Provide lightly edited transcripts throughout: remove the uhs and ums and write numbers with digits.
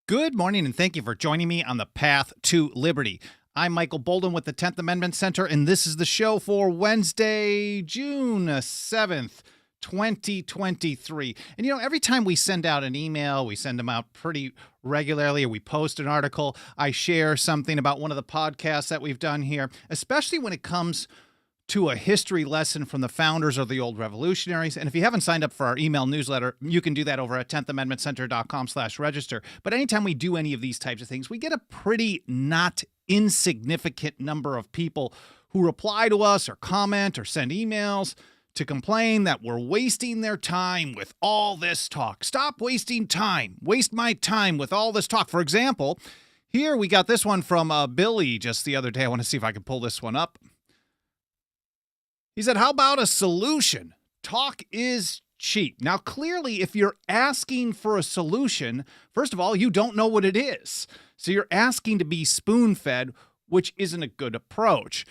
Good morning, and thank you for joining me on the Path to Liberty. I'm Michael Bolden with the 10th Amendment Center, and this is the show for Wednesday, June 7th, 2023. And every time we send out an email, we send them out pretty regularly, or we post an article, I share something about one of the podcasts that we've done here, especially when it comes to a history lesson from the founders or the old revolutionaries. And if you haven't signed up for our email newsletter, you can do that over at 10thamendmentcenter.com/register. But anytime we do any of these types of things, we get a pretty not insignificant number of people who reply to us or comment or send emails to complain that we're wasting their time with all this talk. Stop wasting time. Waste my time with all this talk. For example, here we got this one from Billy just the other day. I want to see if I can pull this one up. He said, how about a solution? Talk is cheap. Now, clearly, if you're asking for a solution, first of all, you don't know what it is. So you're asking to be spoon-fed, which isn't a good approach.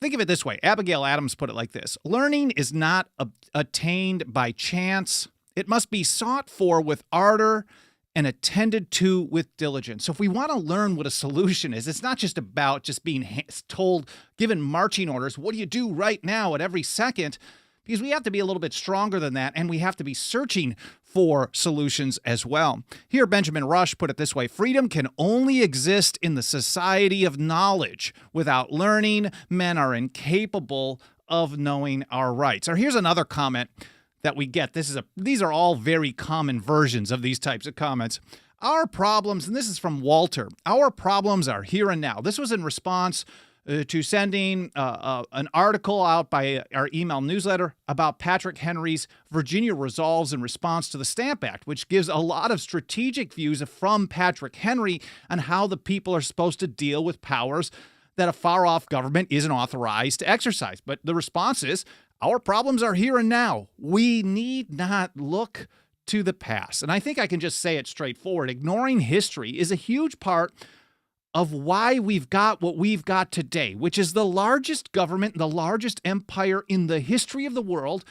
Think of it this way. Abigail Adams put it like this. Learning is not attained by chance. It must be sought for with ardor and attended to with diligence. So if we want to learn what a solution is, it's not just about just being told, given marching orders, what do you do right now at every second? Because we have to be a little bit stronger than that, and we have to be searching for solutions as well. Here, Benjamin Rush put it this way. Freedom can only exist in the society of knowledge. Without learning, men are incapable of knowing our rights. Or here's another comment that we get. These are all very common versions of these types of comments. Our problems, and this is from Walter, our problems are here and now. This was in response to sending an article out by our email newsletter about Patrick Henry's Virginia Resolves in response to the Stamp Act, which gives a lot of strategic views from Patrick Henry on how the people are supposed to deal with powers that a far-off government isn't authorized to exercise. But the response is, our problems are here and now. We need not look to the past. And I think I can just say it straightforward. Ignoring history is a huge part of why we've got what we've got today, which is the largest government, the largest empire in the history of the world,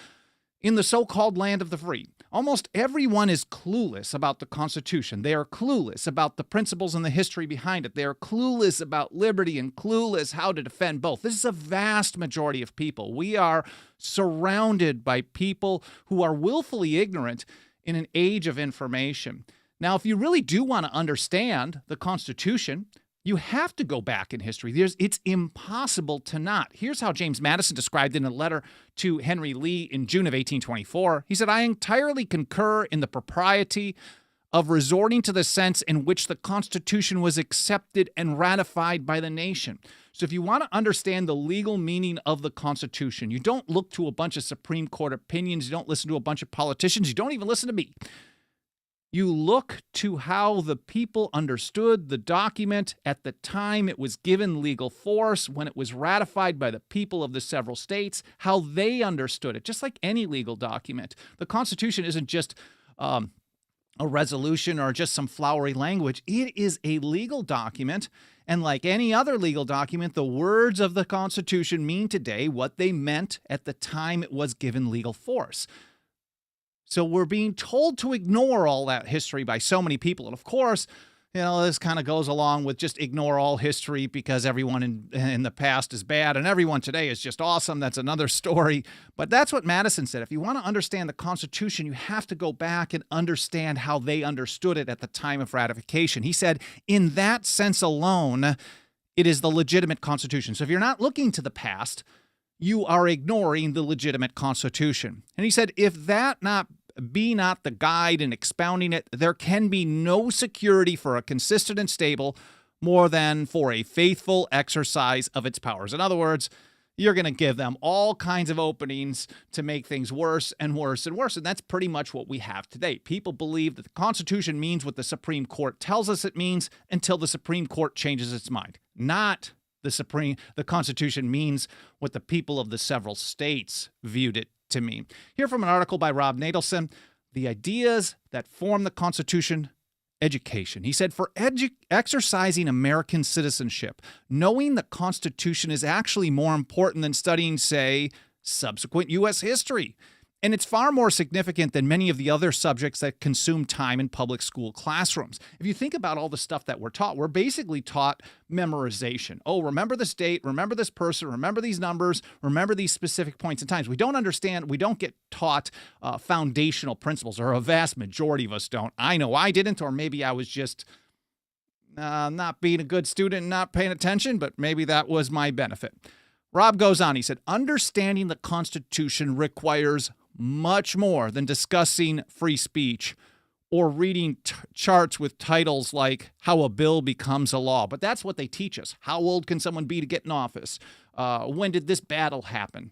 in the so-called land of the free. Almost everyone is clueless about the Constitution. They are clueless about the principles and the history behind it. They are clueless about liberty and clueless how to defend both. This is a vast majority of people. We are surrounded by people who are willfully ignorant in an age of information. Now, if you really do want to understand the Constitution, you have to go back in history. It's impossible to not. Here's how James Madison described it in a letter to Henry Lee in June of 1824. He said, I entirely concur in the propriety of resorting to the sense in which the Constitution was accepted and ratified by the nation. So if you want to understand the legal meaning of the Constitution, you don't look to a bunch of Supreme Court opinions, you don't listen to a bunch of politicians, you don't even listen to me. You look to how the people understood the document at the time it was given legal force, when it was ratified by the people of the several states, how they understood it, just like any legal document. The Constitution isn't just a resolution or just some flowery language. It is a legal document, and like any other legal document, the words of the Constitution mean today what they meant at the time it was given legal force. So we're being told to ignore all that history by so many people. And of course, this kind of goes along with just ignore all history because everyone in the past is bad and everyone today is just awesome. That's another story. But that's what Madison said. If you want to understand the Constitution, you have to go back and understand how they understood it at the time of ratification. He said, in that sense alone, it is the legitimate Constitution. So if you're not looking to the past, you are ignoring the legitimate Constitution. And he said, if that be not the guide in expounding it, there can be no security for a consistent and stable more than for a faithful exercise of its powers. In other words, you're going to give them all kinds of openings to make things worse and worse and worse. And that's pretty much what we have today. People believe that the Constitution means what the Supreme Court tells us it means until the Supreme Court changes its mind. Not the Constitution means what the people of the several states viewed it to mean. Here from an article by Rob Natelson, the ideas that form the Constitution. Education. He said, for exercising American citizenship, knowing the Constitution is actually more important than studying, say, subsequent U.S. history. And it's far more significant than many of the other subjects that consume time in public school classrooms. If you think about all the stuff that we're taught, we're basically taught memorization. Oh, remember this date, remember this person, remember these numbers, remember these specific points in times. We don't understand, we don't get taught foundational principles, or a vast majority of us don't. I know I didn't, or maybe I was just not being a good student, not paying attention, but maybe that was my benefit. Rob goes on, he said, understanding the Constitution requires much more than discussing free speech or reading charts with titles like how a bill becomes a law. But that's what they teach us. How old can someone be to get in office? When did this battle happen?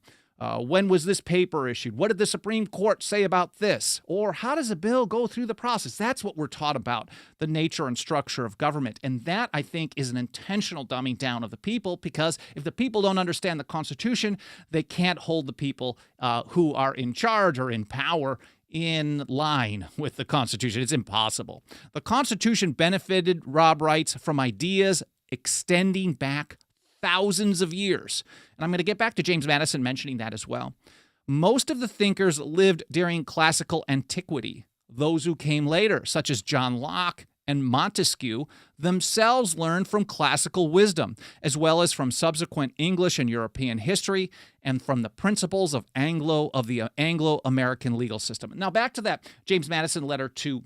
When was this paper issued? What did the Supreme Court say about this? Or how does a bill go through the process? That's what we're taught about the nature and structure of government. And that, I think, is an intentional dumbing down of the people, because if the people don't understand the Constitution, they can't hold the people who are in charge or in power in line with the Constitution. It's impossible. The Constitution benefited, Rob writes, from ideas extending back thousands of years. And I'm going to get back to James Madison mentioning that as well. Most of the thinkers lived during classical antiquity. Those who came later, such as John Locke and Montesquieu, themselves learned from classical wisdom, as well as from subsequent English and European history, and from the principles of the Anglo-American legal system. Now back to that James Madison letter to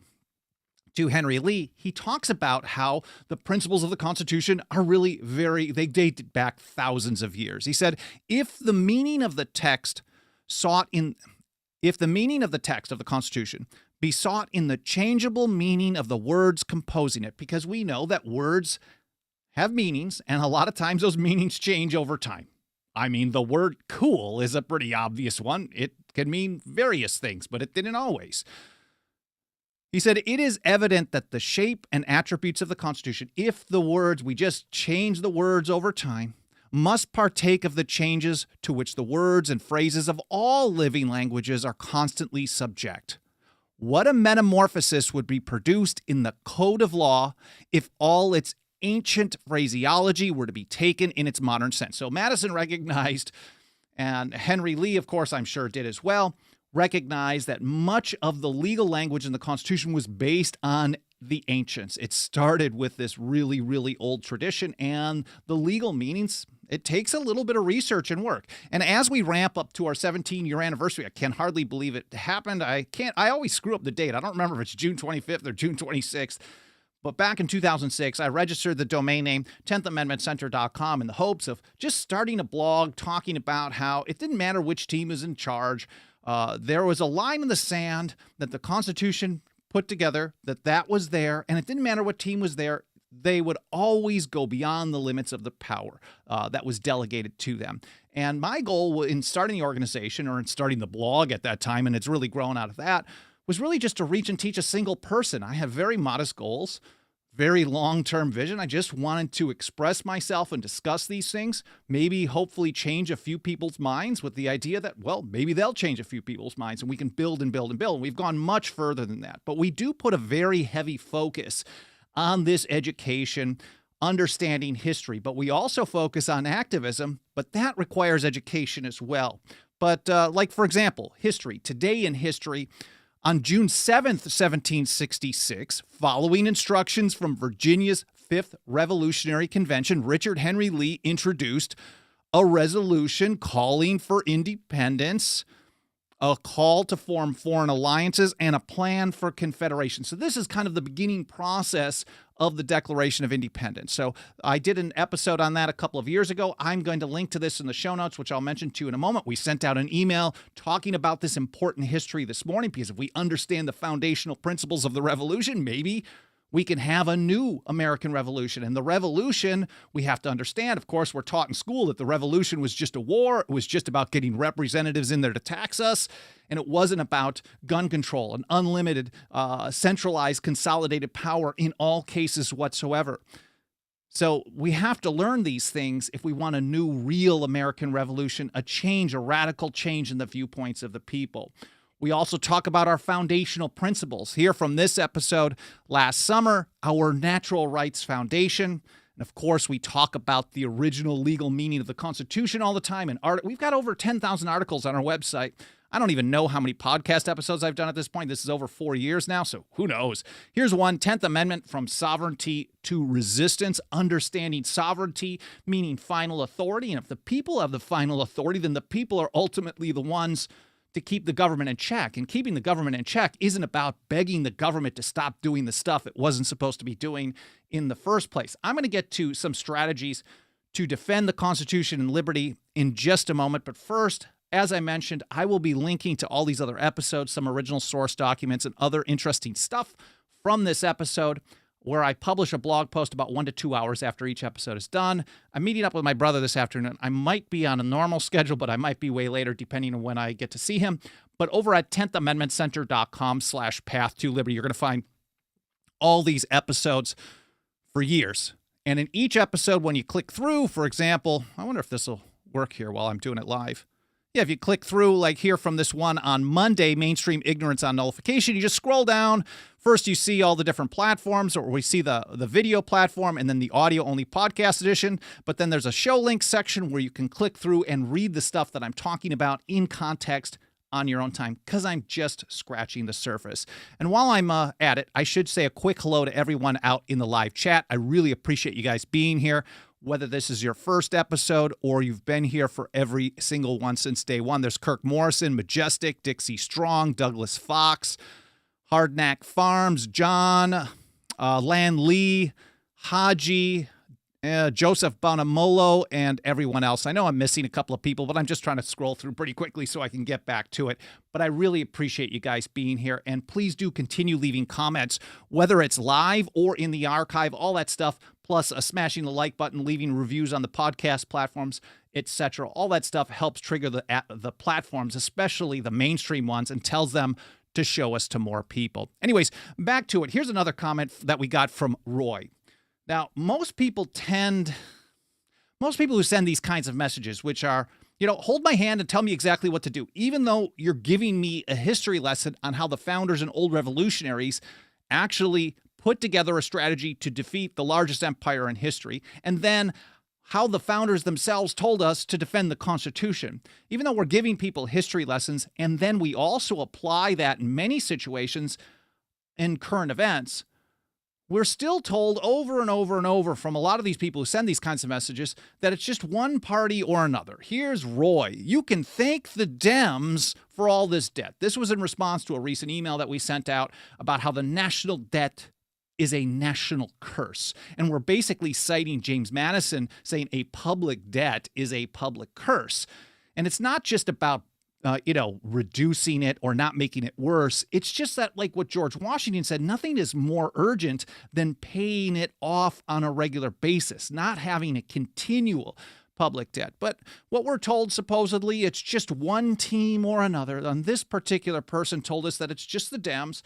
Henry Lee. He talks about how the principles of the Constitution are really they date back thousands of years. He said, if the meaning of the text of the Constitution be sought in the changeable meaning of the words composing it, because we know that words have meanings, and a lot of times those meanings change over time. I mean, the word cool is a pretty obvious one. It can mean various things, but it didn't always. He said, it is evident that the shape and attributes of the Constitution, if the words, we just change the words over time, must partake of the changes to which the words and phrases of all living languages are constantly subject. What a metamorphosis would be produced in the code of law if all its ancient phraseology were to be taken in its modern sense. So Madison recognized, and Henry Lee, of course, I'm sure did as well, recognized that much of the legal language in the Constitution was based on the ancients. It started with this really, really old tradition, and the legal meanings, it takes a little bit of research and work. And as we ramp up to our 17-year anniversary, I can hardly believe it happened. I always screw up the date. I don't remember if it's June 25th or June 26th. But back in 2006, I registered the domain name 10thamendmentcenter.com in the hopes of just starting a blog talking about how it didn't matter which team is in charge. There was a line in the sand that the Constitution put together, that was there, and it didn't matter what team was there. They would always go beyond the limits of the power that was delegated to them. And my goal in starting the organization, or in starting the blog at that time, and it's really grown out of that, was really just to reach and teach a single person. I have very modest goals, very long-term vision. I just wanted to express myself and discuss these things, maybe hopefully change a few people's minds with the idea that, well, maybe they'll change a few people's minds and we can build and build and build. And we've gone much further than that. But we do put a very heavy focus on this education, understanding history. But we also focus on activism, but that requires education as well. But like, for example, history. Today in history, on June 7th, 1766, following instructions from Virginia's Fifth Revolutionary Convention, Richard Henry Lee introduced a resolution calling for independence, a call to form foreign alliances, and a plan for confederation. So this is kind of the beginning process of the Declaration of Independence. So I did an episode on that a couple of years ago. I'm going to link to this in the show notes, which I'll mention to you in a moment. We sent out an email talking about this important history this morning, because if we understand the foundational principles of the revolution, maybe We can have a new American Revolution. And the revolution, we have to understand, of course, we're taught in school that the revolution was just a war. It was just about getting representatives in there to tax us. And it wasn't about gun control and unlimited, centralized, consolidated power in all cases whatsoever. So we have to learn these things if we want a new, real American Revolution, a change, a radical change in the viewpoints of the people. We also talk about our foundational principles. Here from this episode last summer, our Natural Rights Foundation. And of course, we talk about the original legal meaning of the Constitution all the time. And we've got over 10,000 articles on our website. I don't even know how many podcast episodes I've done at this point. This is over 4 years now, so who knows? Here's one, 10th Amendment from Sovereignty to Resistance, understanding sovereignty, meaning final authority. And if the people have the final authority, then the people are ultimately the ones to keep the government in check. And keeping the government in check isn't about begging the government to stop doing the stuff it wasn't supposed to be doing in the first place. I'm going to get to some strategies to defend the Constitution and liberty in just a moment. But first, as I mentioned, I will be linking to all these other episodes, some original source documents, and other interesting stuff from this episode, where I publish a blog post about 1 to 2 hours after each episode is done. I'm meeting up with my brother this afternoon. I might be on a normal schedule, but I might be way later, depending on when I get to see him. But over at 10thamendmentcenter.com/path-to-liberty, you're going to find all these episodes for years. And in each episode, when you click through, for example, I wonder if this will work here while I'm doing it live. Yeah, if you click through, like here from this one on Monday, Mainstream Ignorance on Nullification, you just scroll down. First, you see all the different platforms, or we see the video platform and then the audio-only podcast edition. But then there's a show link section where you can click through and read the stuff that I'm talking about in context on your own time, because I'm just scratching the surface. And while I'm at it, I should say a quick hello to everyone out in the live chat. I really appreciate you guys being here. Whether this is your first episode or you've been here for every single one since day one. There's Kirk Morrison, Majestic, Dixie Strong, Douglas Fox, Hardknack Farms, John, Lan Lee, Haji, Joseph Bonamolo, and everyone else. I know I'm missing a couple of people, but I'm just trying to scroll through pretty quickly so I can get back to it. But I really appreciate you guys being here, and please do continue leaving comments, whether it's live or in the archive, all that stuff, plus smashing the like button, leaving reviews on the podcast platforms, etc. All that stuff helps trigger the platforms, especially the mainstream ones, and tells them to show us to more people. Anyways, back to it. Here's another comment that we got from Roy. Now, most people who send these kinds of messages, which are, hold my hand and tell me exactly what to do, even though you're giving me a history lesson on how the founders and old revolutionaries actually put together a strategy to defeat the largest empire in history, and then how the founders themselves told us to defend the Constitution. Even though we're giving people history lessons, and then we also apply that in many situations in current events, we're still told over and over and over from a lot of these people who send these kinds of messages that it's just one party or another. Here's Roy. You can thank the Dems for all this debt. This was in response to a recent email that we sent out about how the national debt is a national curse. And we're basically citing James Madison saying a public debt is a public curse. And it's not just about reducing it or not making it worse. It's just that, like what George Washington said, nothing is more urgent than paying it off on a regular basis, not having a continual public debt. But what we're told, supposedly, it's just one team or another. And this particular person told us that it's just the Dems.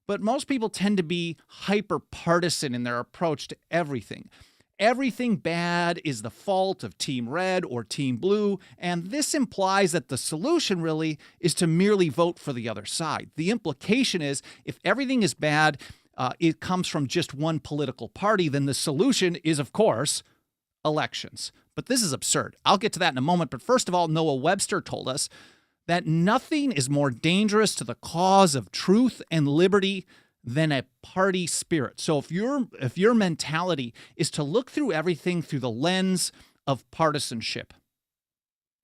But most people tend to be hyper-partisan in their approach to everything. Everything bad is the fault of Team Red or Team Blue, and this implies that the solution really is to merely vote for the other side. The implication is if everything is bad, it comes from just one political party, then the solution is, of course, elections. But this is absurd. I'll get to that in a moment, but first of all, Noah Webster told us that nothing is more dangerous to the cause of truth and liberty than a party spirit. So if your mentality is to look through everything through the lens of partisanship,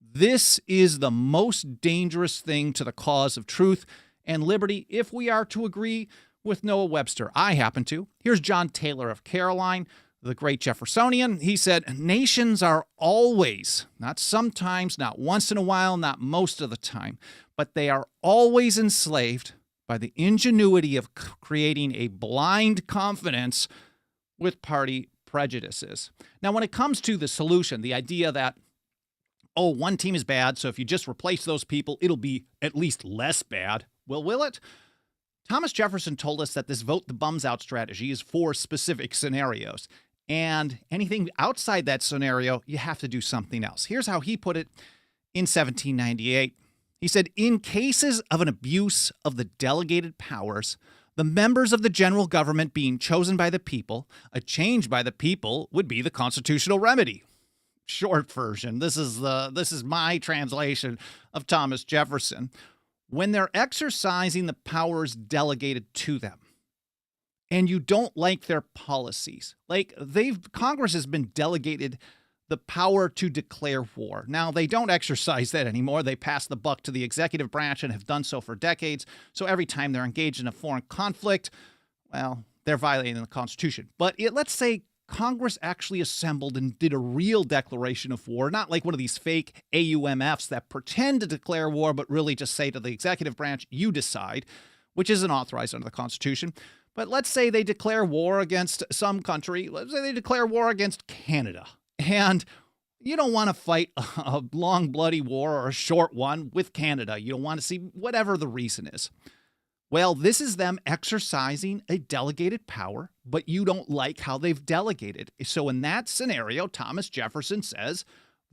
this is the most dangerous thing to the cause of truth and liberty if we are to agree with Noah Webster. I happen to. Here's John Taylor of Caroline, the great Jeffersonian. He said, nations are always, not sometimes, not once in a while, not most of the time, but they are always enslaved by the ingenuity of creating a blind confidence with party prejudices. Now, when it comes to the solution, the idea that, oh, one team is bad, so if you just replace those people, it'll be at least less bad. Well, will it? Thomas Jefferson told us that this vote the bums out strategy is for specific scenarios. And anything outside that scenario, you have to do something else. Here's how he put it in 1798. He said, in cases of an abuse of the delegated powers, the members of the general government being chosen by the people, a change by the people would be the constitutional remedy. Short version. This is my translation of Thomas Jefferson. When they're exercising the powers delegated to them, and you don't like their policies, like Congress has been delegated the power to declare war. Now, they don't exercise that anymore. They pass the buck to the executive branch and have done so for decades. So every time they're engaged in a foreign conflict, well, they're violating the Constitution. But let's say Congress actually assembled and did a real declaration of war, not like one of these fake AUMFs that pretend to declare war, but really just say to the executive branch, you decide, which isn't authorized under the Constitution. But let's say they declare war against some country. Let's say they declare war against Canada. And you don't want to fight a long, bloody war or a short one with Canada. You don't want to see whatever the reason is. Well, this is them exercising a delegated power, but you don't like how they've delegated. So in that scenario, Thomas Jefferson says,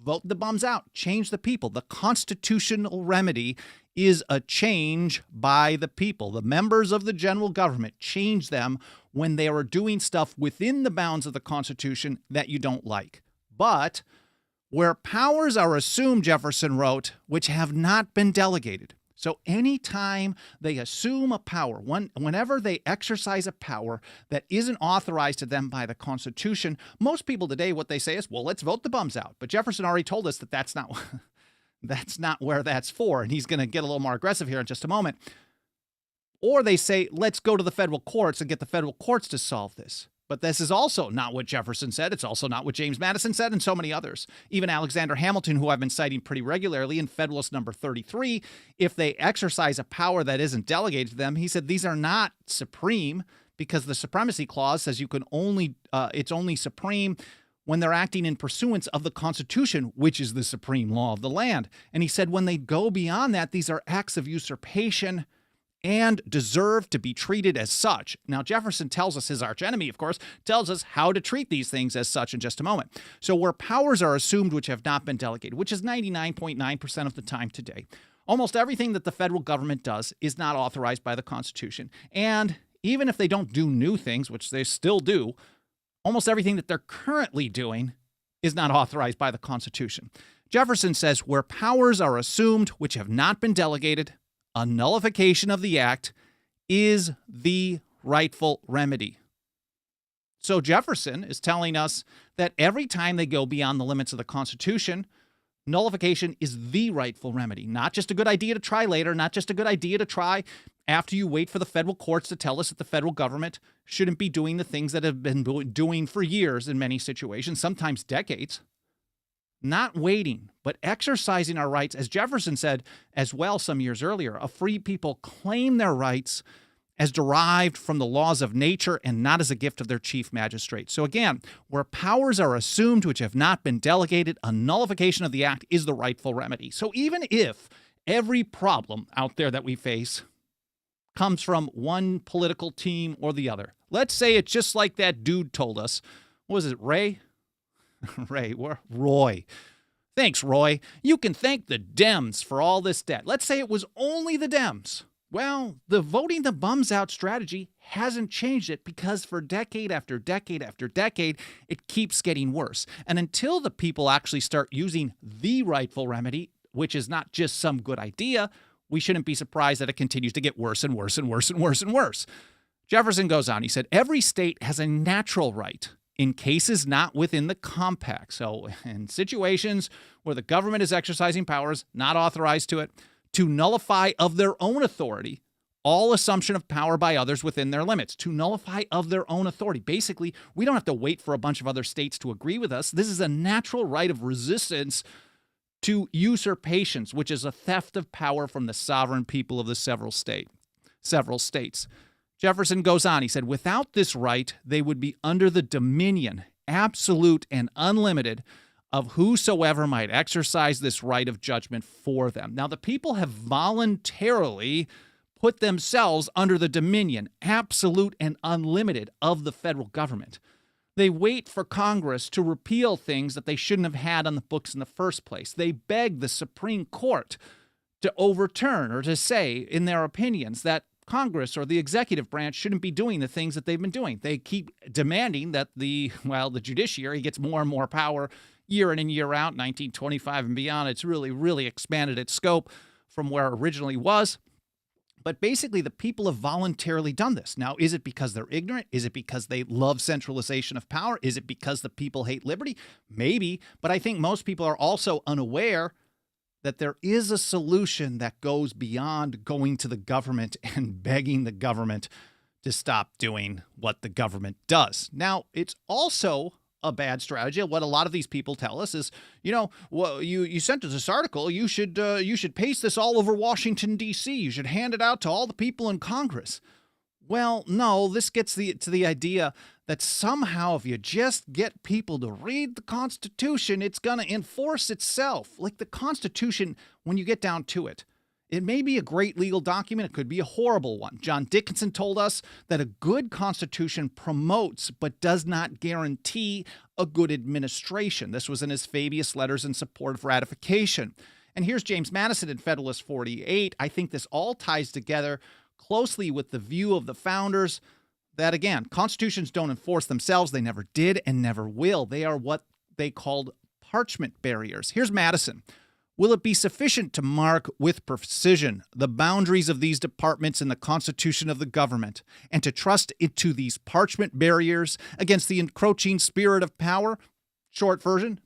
vote the bums out, change the people. The constitutional remedy is a change by the people. The members of the general government, change them when they are doing stuff within the bounds of the Constitution that you don't like. But where powers are assumed, Jefferson wrote, which have not been delegated. So anytime they assume a power, whenever they exercise a power that isn't authorized to them by the Constitution, most people today, what they say is, well, let's vote the bums out. But Jefferson already told us that that's not where that's for. And he's going to get a little more aggressive here in just a moment. Or they say, let's go to the federal courts and get the federal courts to solve this. But this is also not what Jefferson said. It's also not what James Madison said, and so many others. Even Alexander Hamilton, who I've been citing pretty regularly in Federalist number 33, if they exercise a power that isn't delegated to them, he said these are not supreme because the Supremacy Clause says you can it's only supreme when they're acting in pursuance of the Constitution, which is the supreme law of the land. And he said when they go beyond that, these are acts of usurpation and deserve to be treated as such. Now, Jefferson tells us, his archenemy, of course, tells us how to treat these things as such in just a moment. So where powers are assumed which have not been delegated, which is 99.9% of the time today, almost everything that the federal government does is not authorized by the Constitution. And even if they don't do new things, which they still do, almost everything that they're currently doing is not authorized by the Constitution. Jefferson says where powers are assumed which have not been delegated, a nullification of the act is the rightful remedy. So Jefferson is telling us that every time they go beyond the limits of the Constitution, nullification is the rightful remedy. Not just a good idea to try later, not just a good idea to try after you wait for the federal courts to tell us that the federal government shouldn't be doing the things that have been doing for years in many situations, sometimes decades. Not waiting, but exercising our rights, as Jefferson said as well some years earlier, a free people claim their rights as derived from the laws of nature and not as a gift of their chief magistrate. So again, where powers are assumed which have not been delegated, a nullification of the act is the rightful remedy. So even if every problem out there that we face comes from one political team or the other, let's say it's just like that dude told us, what was it, Roy. Thanks, Roy. You can thank the Dems for all this debt. Let's say it was only the Dems. Well, the voting the bums out strategy hasn't changed it because for decade after decade after decade, it keeps getting worse. And until the people actually start using the rightful remedy, which is not just some good idea, we shouldn't be surprised that it continues to get worse and worse and worse and worse and worse. Jefferson goes on. He said, every state has a natural right in cases not within the compact. So in situations where the government is exercising powers not authorized to it, to nullify of their own authority all assumption of power by others within their limits, to nullify of their own authority. Basically, we don't have to wait for a bunch of other states to agree with us. This is a natural right of resistance to usurpations, which is a theft of power from the sovereign people of the several states. several states. Jefferson goes on. He said, without this right, they would be under the dominion, absolute and unlimited, of whosoever might exercise this right of judgment for them. Now, the people have voluntarily put themselves under the dominion, absolute and unlimited, of the federal government. They wait for Congress to repeal things that they shouldn't have had on the books in the first place. They beg the Supreme Court to overturn or to say, in their opinions, that Congress or the executive branch shouldn't be doing the things that they've been doing. They keep demanding that the judiciary gets more and more power year in and year out. 1925 and beyond, it's really expanded its scope from where it originally was. But basically, the people have voluntarily done this. Now, is it because they're ignorant? Is it because they love centralization of power? Is it because the people hate liberty? Maybe, but I think most people are also unaware that there is a solution that goes beyond going to the government and begging the government to stop doing what the government does. Now, it's also a bad strategy. What a lot of these people tell us is, well, you sent us this article. You should paste this all over Washington, D.C. You should hand it out to all the people in Congress. Well, no, this gets to the idea that somehow if you just get people to read the Constitution, it's going to enforce itself. Like the Constitution, when you get down to it, it may be a great legal document. It could be a horrible one. John Dickinson told us that a good Constitution promotes but does not guarantee a good administration. This was in his Fabius Letters in support of ratification. And here's James Madison in Federalist 48. I think this all ties together closely with the view of the founders that, again, constitutions don't enforce themselves. They never did and never will. They are what they called parchment barriers. Here's Madison. Will it be sufficient to mark with precision the boundaries of these departments in the Constitution of the government, and to trust it to these parchment barriers against the encroaching spirit of power? Short version,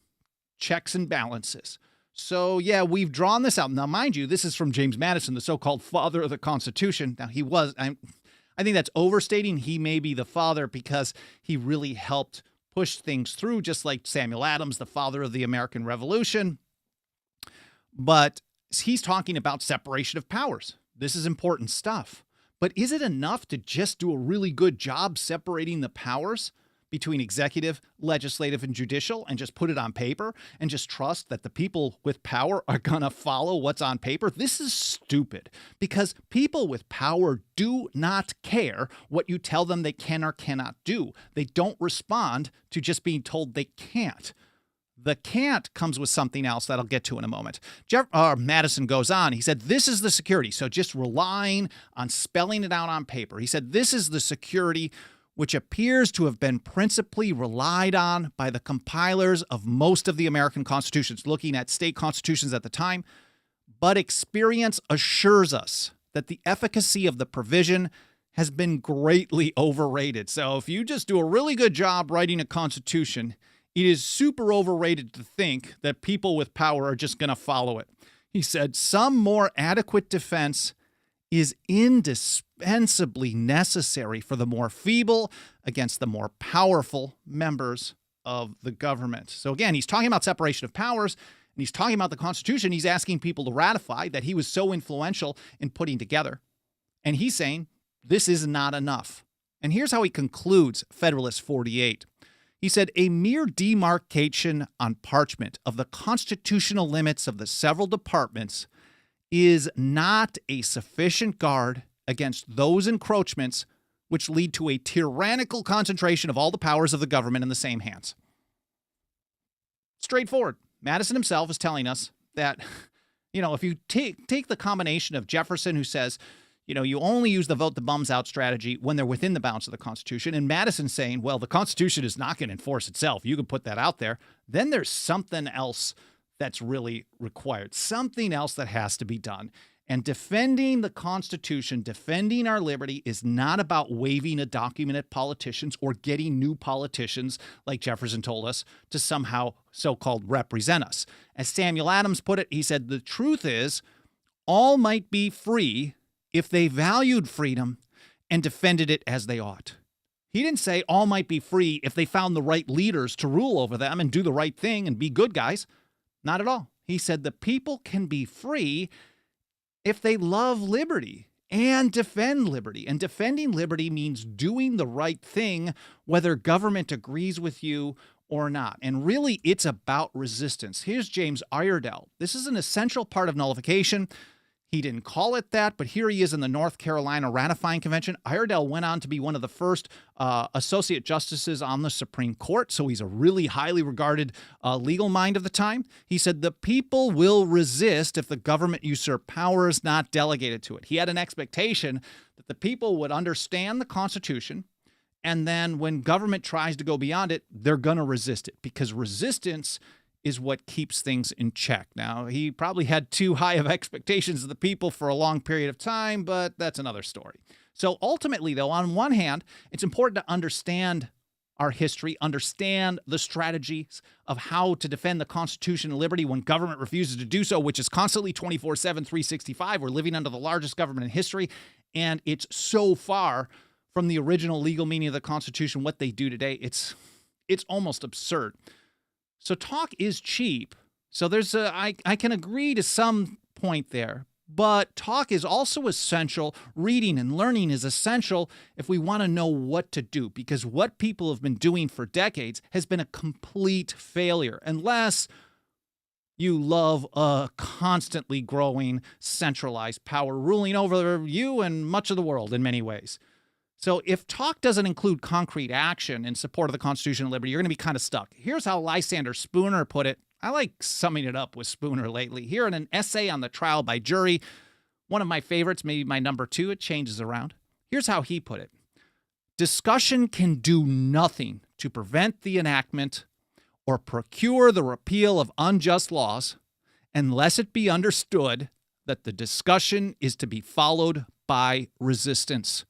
checks and balances. So, yeah, we've drawn this out. Now, mind you, this is from James Madison, the so-called father of the Constitution. Now, I think that's overstating. He may be the father because he really helped push things through, just like Samuel Adams, the father of the American Revolution. But he's talking about separation of powers. This is important stuff. But is it enough to just do a really good job separating the powers between executive, legislative, and judicial and just put it on paper and just trust that the people with power are going to follow what's on paper? This is stupid because people with power do not care what you tell them they can or cannot do. They don't respond to just being told they can't. The can't comes with something else that I'll get to in a moment. Madison goes on. He said, this is the security. So just relying on spelling it out on paper. He said, this is the security which appears to have been principally relied on by the compilers of most of the American constitutions, looking at state constitutions at the time. But experience assures us that the efficacy of the provision has been greatly overrated. So if you just do a really good job writing a constitution, it is super overrated to think that people with power are just going to follow it. He said, some more adequate defense is indispensably necessary for the more feeble against the more powerful members of the government. So again, he's talking about separation of powers, and he's talking about the Constitution he's asking people to ratify that he was so influential in putting together. And he's saying this is not enough. And here's how he concludes Federalist 48. He said, a mere demarcation on parchment of the constitutional limits of the several departments is not a sufficient guard against those encroachments which lead to a tyrannical concentration of all the powers of the government in the same hands. Straightforward. Madison himself is telling us that, if you take the combination of Jefferson, who says, you only use the vote the bums out strategy when they're within the bounds of the Constitution, and Madison saying, well, the Constitution is not going to enforce itself. You can put that out there. Then there's something else that's really required, something else that has to be done. And defending the Constitution, defending our liberty is not about waving a document at politicians or getting new politicians, like Jefferson told us, to somehow so-called represent us. As Samuel Adams put it, he said, the truth is, all might be free if they valued freedom and defended it as they ought. He didn't say all might be free if they found the right leaders to rule over them and do the right thing and be good guys. Not at all. He said the people can be free if they love liberty and defend liberty. And defending liberty means doing the right thing, whether government agrees with you or not. And really, it's about resistance. Here's James Iredell. This is an essential part of nullification. He didn't call it that, but here he is in the North Carolina Ratifying Convention. Iredell went on to be one of the first associate justices on the Supreme Court, so he's a really highly regarded legal mind of the time. He said, the people will resist if the government usurp powers not delegated to it. He had an expectation that the people would understand the Constitution, and then when government tries to go beyond it, they're going to resist it, because resistance is what keeps things in check. Now, he probably had too high of expectations of the people for a long period of time, but that's another story. So ultimately, though, on one hand, it's important to understand our history, understand the strategies of how to defend the Constitution and liberty when government refuses to do so, which is constantly 24/7, 365. We're living under the largest government in history, and it's so far from the original legal meaning of the Constitution, what they do today. It's almost absurd. So talk is cheap. So I can agree to some point there, but talk is also essential. Reading and learning is essential if we want to know what to do, because what people have been doing for decades has been a complete failure, unless you love a constantly growing centralized power ruling over you and much of the world in many ways. So if talk doesn't include concrete action in support of the Constitution and liberty, you're going to be kind of stuck. Here's how Lysander Spooner put it. I like summing it up with Spooner lately. Here in an essay on the trial by jury, one of my favorites, maybe my number 2, it changes around. Here's how he put it. Discussion can do nothing to prevent the enactment or procure the repeal of unjust laws unless it be understood that the discussion is to be followed by resistance.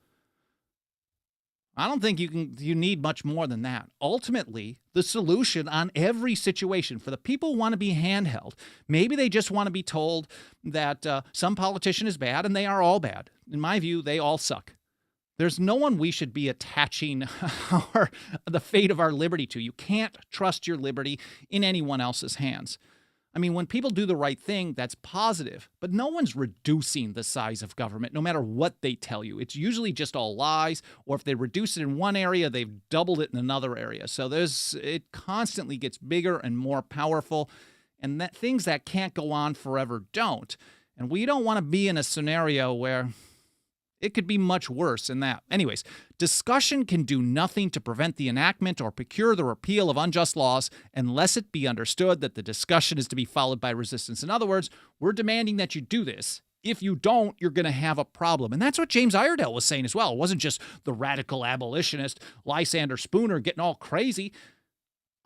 I don't think you need much more than that. Ultimately, the solution on every situation for the people who want to be handheld, maybe they just want to be told that some politician is bad, and they are all bad. In my view, they all suck. There's no one we should be attaching the fate of our liberty to. You can't trust your liberty in anyone else's hands. I mean, when people do the right thing, that's positive, but no one's reducing the size of government, no matter what they tell you. It's usually just all lies, or if they reduce it in one area, they've doubled it in another area. So it constantly gets bigger and more powerful, and things that can't go on forever don't. And we don't want to be in a scenario where it could be much worse than that. Anyways, discussion can do nothing to prevent the enactment or procure the repeal of unjust laws unless it be understood that the discussion is to be followed by resistance. In other words, we're demanding that you do this. If you don't, you're going to have a problem. And that's what James Iredell was saying as well. It wasn't just the radical abolitionist Lysander Spooner getting all crazy.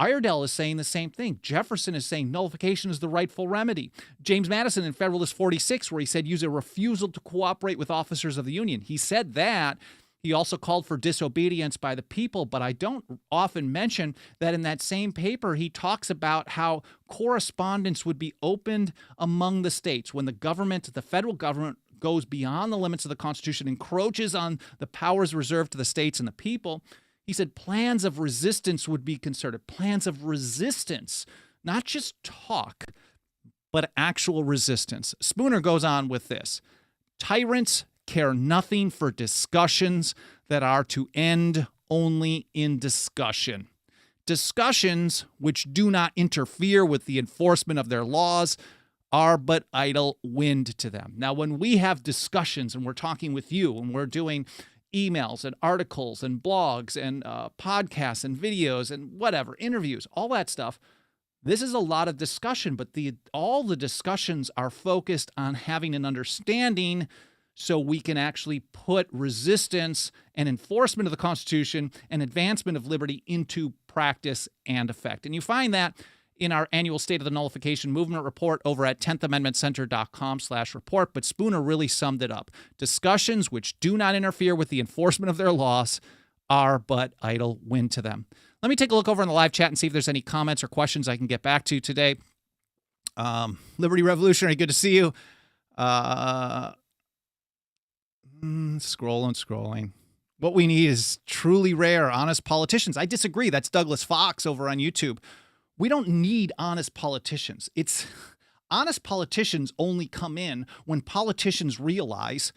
Iredell is saying the same thing. Jefferson is saying nullification is the rightful remedy. James Madison in Federalist 46, where he said use a refusal to cooperate with officers of the Union. He said that. He also called for disobedience by the people, but I don't often mention that in that same paper, he talks about how correspondence would be opened among the states when the federal government goes beyond the limits of the Constitution, encroaches on the powers reserved to the states and the people. He said plans of resistance would be concerted. Plans of resistance, not just talk, but actual resistance. Spooner goes on with this. Tyrants care nothing for discussions that are to end only in discussion. Discussions which do not interfere with the enforcement of their laws are but idle wind to them. Now, when we have discussions and we're talking with you and we're doing emails and articles and blogs and podcasts and videos and whatever, interviews, all that stuff, this is a lot of discussion, but all the discussions are focused on having an understanding so we can actually put resistance and enforcement of the Constitution and advancement of liberty into practice and effect. And you find that in our annual State of the Nullification Movement report over at 10thamendmentcenter.com/report, but Spooner really summed it up. Discussions which do not interfere with the enforcement of their laws are but idle wind to them. Let me take a look over in the live chat and see if there's any comments or questions I can get back to today. Liberty Revolutionary, good to see you. Scrolling. What we need is truly rare, honest politicians. I disagree. That's Douglas Fox over on YouTube. We don't need honest politicians. Honest politicians only come in when politicians realize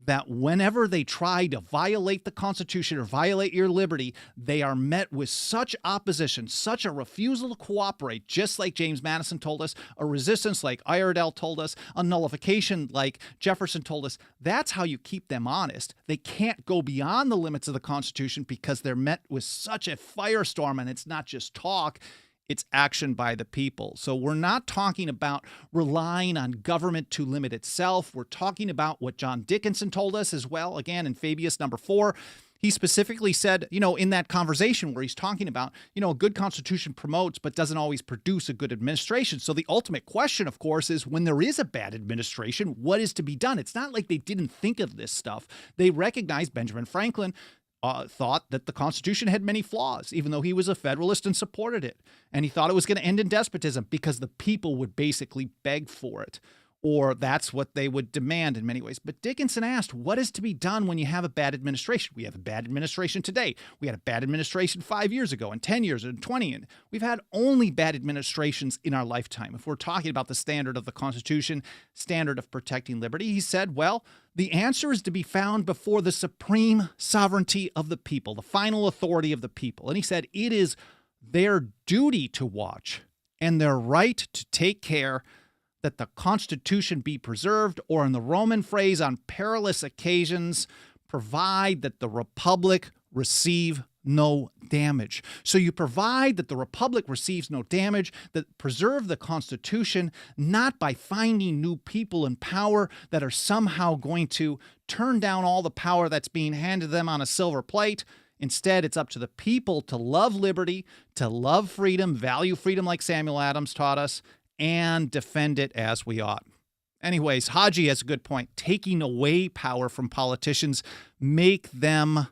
that whenever they try to violate the Constitution or violate your liberty, they are met with such opposition, such a refusal to cooperate, just like James Madison told us, a resistance like Iredell told us, a nullification like Jefferson told us. That's how you keep them honest. They can't go beyond the limits of the Constitution because they're met with such a firestorm, and it's not just talk. It's action by the people. So we're not talking about relying on government to limit itself. We're talking about what John Dickinson told us as well, again, in Fabius number 4. He specifically said, in that conversation where he's talking about, a good constitution promotes but doesn't always produce a good administration. So the ultimate question, of course, is when there is a bad administration, what is to be done? It's not like they didn't think of this stuff. They recognized Benjamin Franklin thought that the Constitution had many flaws, even though he was a Federalist and supported it. And he thought it was going to end in despotism because the people would basically beg for it, or that's what they would demand in many ways. But Dickinson asked, what is to be done when you have a bad administration? We have a bad administration today. We had a bad administration 5 years ago, and 10 years, and 20, and we've had only bad administrations in our lifetime. If we're talking about the standard of the Constitution, standard of protecting liberty, he said, well, the answer is to be found before the supreme sovereignty of the people, the final authority of the people. And he said it is their duty to watch and their right to take care that the Constitution be preserved, or in the Roman phrase, on perilous occasions, provide that the Republic receive no damage. So you provide that the Republic receives no damage, that preserve the Constitution, not by finding new people in power that are somehow going to turn down all the power that's being handed them on a silver plate. Instead, it's up to the people to love liberty, to love freedom, value freedom like Samuel Adams taught us, and defend it as we ought. Anyways, Haji has a good point. Taking away power from politicians make them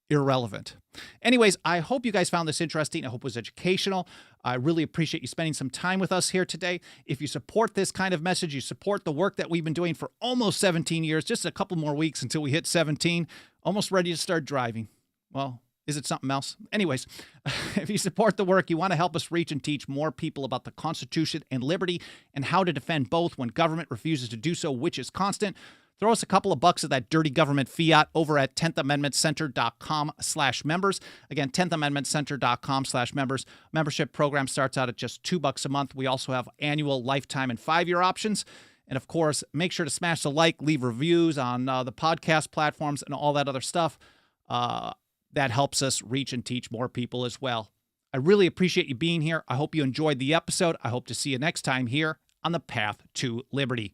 irrelevant. Anyways, I hope you guys found this interesting. I hope it was educational. I really appreciate you spending some time with us here today. If you support this kind of message, you support the work that we've been doing for almost 17 years, just a couple more weeks until we hit 17, almost ready to start driving. Well, is it something else? Anyways, if you support the work, you want to help us reach and teach more people about the Constitution and liberty and how to defend both when government refuses to do so, which is constant. Throw us a couple of bucks of that dirty government fiat over at 10thamendmentcenter.com/members. Again, 10thamendmentcenter.com/members. Membership program starts out at just $2 a month. We also have annual, lifetime, and 5-year options. And of course, make sure to smash the like, leave reviews on the podcast platforms and all that other stuff. That helps us reach and teach more people as well. I really appreciate you being here. I hope you enjoyed the episode. I hope to see you next time here on the Path to Liberty.